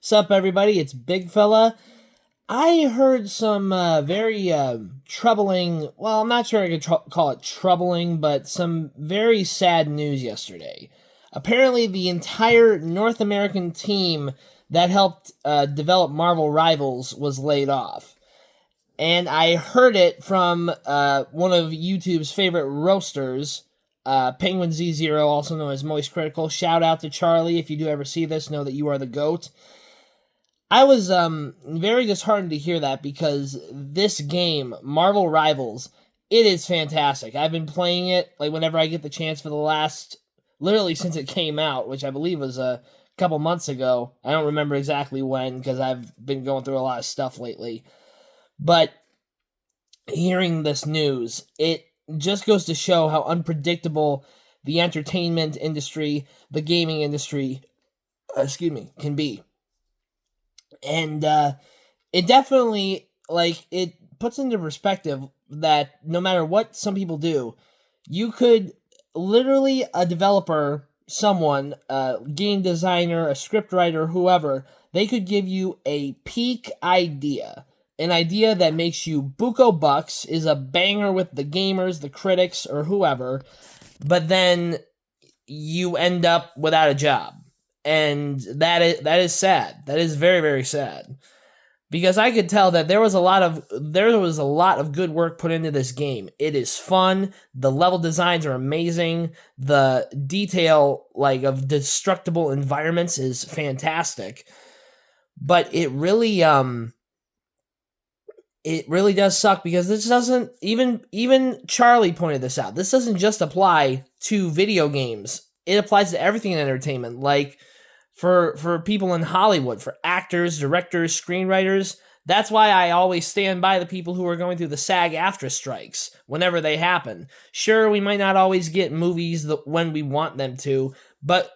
Sup, everybody? It's Big Fella. I heard some very troubling, well, I'm not sure I could call it troubling, but some very sad news yesterday. Apparently, the entire North American team that helped develop Marvel Rivals was laid off. And I heard it from one of YouTube's favorite roasters, Penguin Z0, also known as Moist Critical. Shout out to Charlie. If you do ever see this, know that you are the GOAT. I was very disheartened to hear that because this game, Marvel Rivals, it is fantastic. I've been playing it like whenever I get the chance for the last, literally since it came out, which I believe was a couple months ago. I don't remember exactly when because I've been going through a lot of stuff lately. But hearing this news, it just goes to show how unpredictable the entertainment industry, the gaming industry, can be. And it definitely, it puts into perspective that no matter what some people do, you could literally, a developer, someone, a game designer, a script writer, whoever, they could give you a peak idea. An idea that makes you buco bucks, is a banger with the gamers, the critics, or whoever, but then you end up without a job. And that is sad. That is very, very sad. Because I could tell that there was a lot of good work put into this game. It is fun. The level designs are amazing. The detail of destructible environments is fantastic. But it really does suck because this doesn't even Charlie pointed this out. This doesn't just apply to video games. It applies to everything in entertainment. For people in Hollywood, for actors, directors, screenwriters. That's why I always stand by the people who are going through the SAG-AFTRA strikes whenever they happen. Sure, we might not always get movies when we want them to, but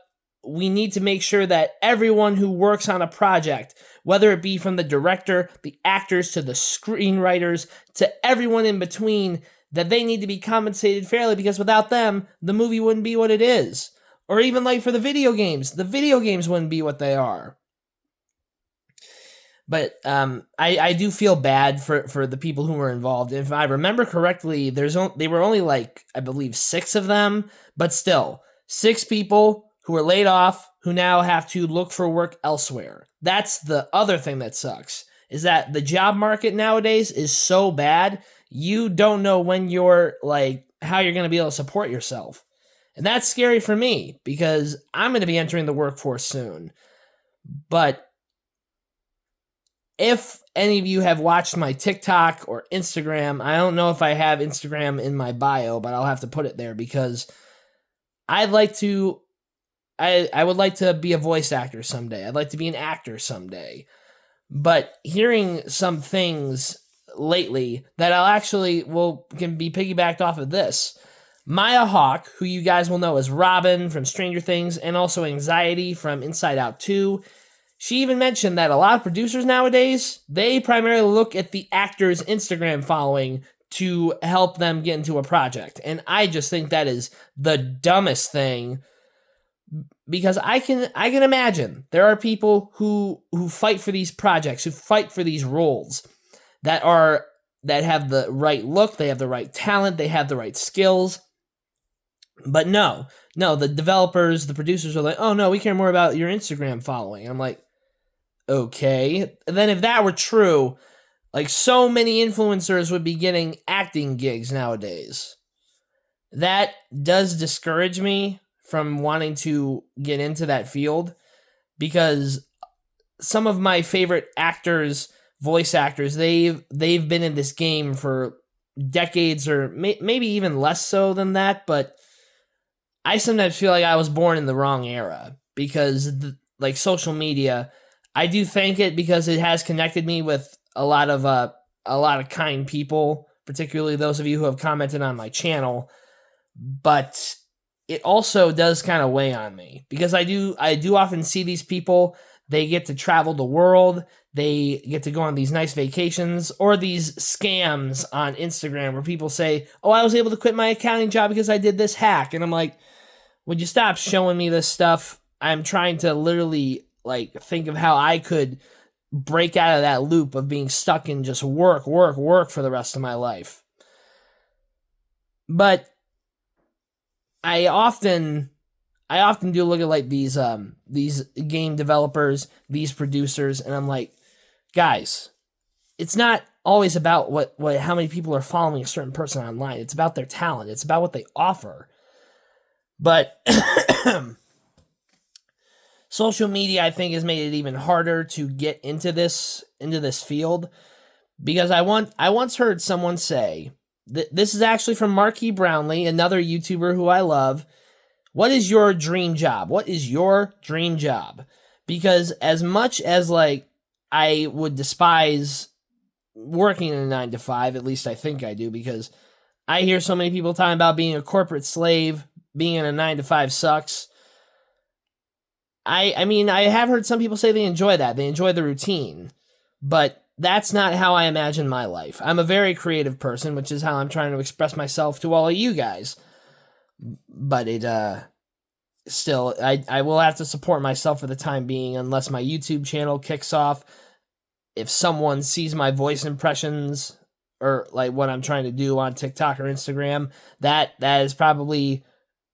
we need to make sure that everyone who works on a project, whether it be from the director, the actors, to the screenwriters, to everyone in between, that they need to be compensated fairly because without them, the movie wouldn't be what it is. Or even for the video games wouldn't be what they are. But I do feel bad for the people who were involved. If I remember correctly, they were only I believe 6 of them, but still 6 people who were laid off who now have to look for work elsewhere. That's the other thing that sucks, is that the job market nowadays is so bad, you don't know when you're how you're going to be able to support yourself. And that's scary for me because I'm going to be entering the workforce soon. But if any of you have watched my TikTok or Instagram, I don't know if I have Instagram in my bio, but I'll have to put it there because I would like to be a voice actor someday. I'd like to be an actor someday. But hearing some things lately that can be piggybacked off of this. Maya Hawke, who you guys will know as Robin from Stranger Things, and also Anxiety from Inside Out 2, she even mentioned that a lot of producers nowadays, they primarily look at the actor's Instagram following to help them get into a project. And I just think that is the dumbest thing, because I can imagine there are people who fight for these projects, who fight for these roles, that have the right look, they have the right talent, they have the right skills. But no, the developers, the producers are like, oh no, we care more about your Instagram following. I'm like, okay. And then if that were true, so many influencers would be getting acting gigs nowadays. That does discourage me from wanting to get into that field because some of my favorite actors, voice actors, they've been in this game for decades or maybe even less so than that, but I sometimes feel like I was born in the wrong era because social media, I do thank it because it has connected me with a lot of kind people, particularly those of you who have commented on my channel. But it also does kind of weigh on me because I do often see these people. They get to travel the world. They get to go on these nice vacations or these scams on Instagram where people say, oh, I was able to quit my accounting job because I did this hack. And I'm like, would you stop showing me this stuff? I'm trying to literally like think of how I could break out of that loop of being stuck in just work, work, work for the rest of my life. But I often do look at like these game developers, these producers, and I'm like, guys, it's not always about what how many people are following a certain person online. It's about their talent. It's about what they offer. But social media, I think, has made it even harder to get into this field, because I once heard someone say that this is actually from Marquis Brownlee, another YouTuber who I love. What is your dream job? What is your dream job? Because as much as like I would despise working in a 9 to 5, at least I think I do, because I hear so many people talking about being a corporate slave, being in a 9 to 5 sucks. I mean, I have heard some people say they enjoy that. They enjoy the routine. But that's not how I imagine my life. I'm a very creative person, which is how I'm trying to express myself to all of you guys. But it, still, I will have to support myself for the time being unless my YouTube channel kicks off. If someone sees my voice impressions or like what I'm trying to do on TikTok or Instagram, that is probably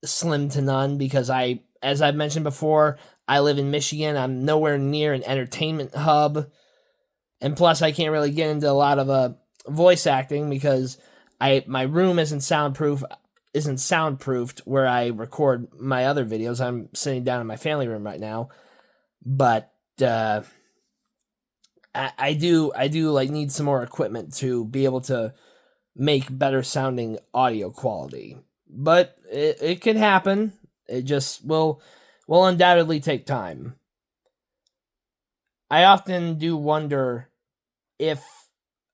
slim to none, because as I've mentioned before, I live in Michigan. I'm nowhere near an entertainment hub. And plus, I can't really get into a lot of voice acting because my room isn't soundproofed where I record my other videos. I'm sitting down in my family room right now. But I do like need some more equipment to be able to make better sounding audio quality. But it could happen. It just will undoubtedly take time. I often do wonder if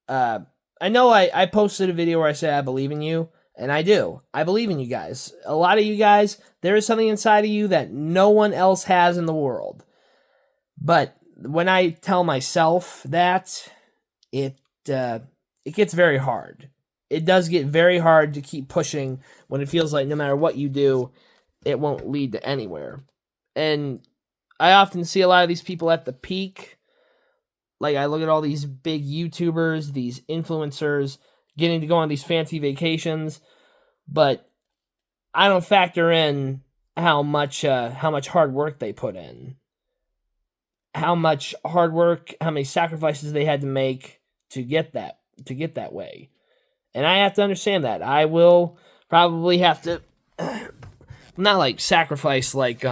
I know I posted a video where I say I believe in you, and I do. I believe in you guys. A lot of you guys, there is something inside of you that no one else has in the world. But when I tell myself that, it gets very hard. It does get very hard to keep pushing when it feels like no matter what you do, it won't lead to anywhere. And I often see a lot of these people at the peak. Like, I look at all these big YouTubers, these influencers, getting to go on these fancy vacations, but I don't factor in how much hard work they put in, how much hard work, how many sacrifices they had to make to get that way. And I have to understand that. I will probably have to not like sacrifice like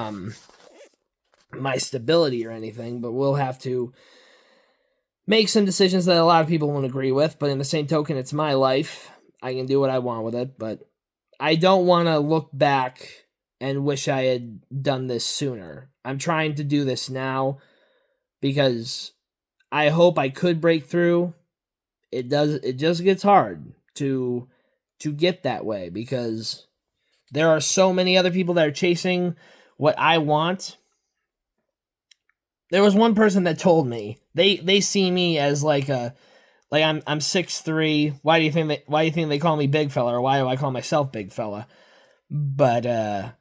my stability or anything, but we'll have to make some decisions that a lot of people won't agree with. But in the same token, it's my life. I can do what I want with it, but I don't want to look back and wish I had done this sooner. I'm trying to do this now because I hope I could break through. It just gets hard to get that way because there are so many other people that are chasing what I want. There was one person that told me they see me as like I'm 6'3". Why do you think they call me big fella, or why do I call myself big fella? But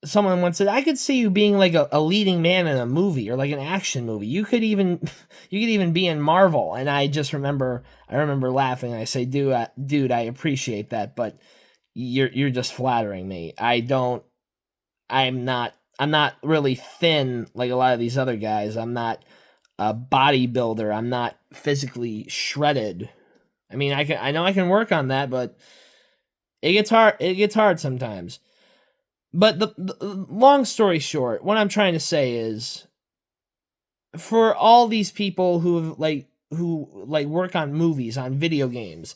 someone once said I could see you being like a leading man in a movie or like an action movie. You could even be in Marvel. And I remember laughing. I say, dude, I appreciate that, but you're just flattering me. I'm not really thin like a lot of these other guys. I'm not a bodybuilder. I'm not physically shredded. I mean, I know I can work on that, but it gets hard. It gets hard sometimes. But the long story short, what I'm trying to say is, for all these people who work on movies, on video games,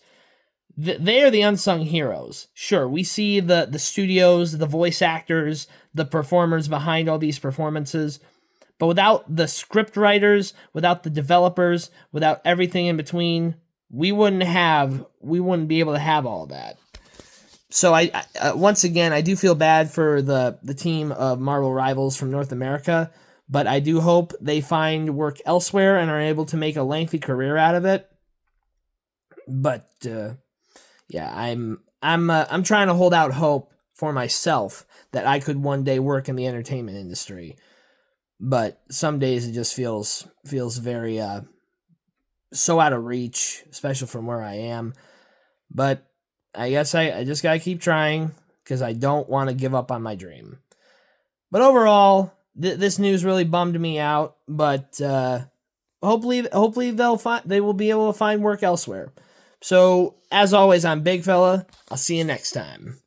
they are the unsung heroes. Sure, we see the studios, the voice actors, the performers behind all these performances, but without the script writers, without the developers, without everything in between, we wouldn't be able to have all that. So I once again, I do feel bad for the team of Marvel Rivals from North America, but I do hope they find work elsewhere and are able to make a lengthy career out of it. But yeah, I'm trying to hold out hope for myself that I could one day work in the entertainment industry. but some days it just feels very so out of reach, especially from where I am. But I guess I just gotta keep trying because I don't want to give up on my dream. But overall, this news really bummed me out. But hopefully they will be able to find work elsewhere. So as always, I'm Big Fella. I'll see you next time.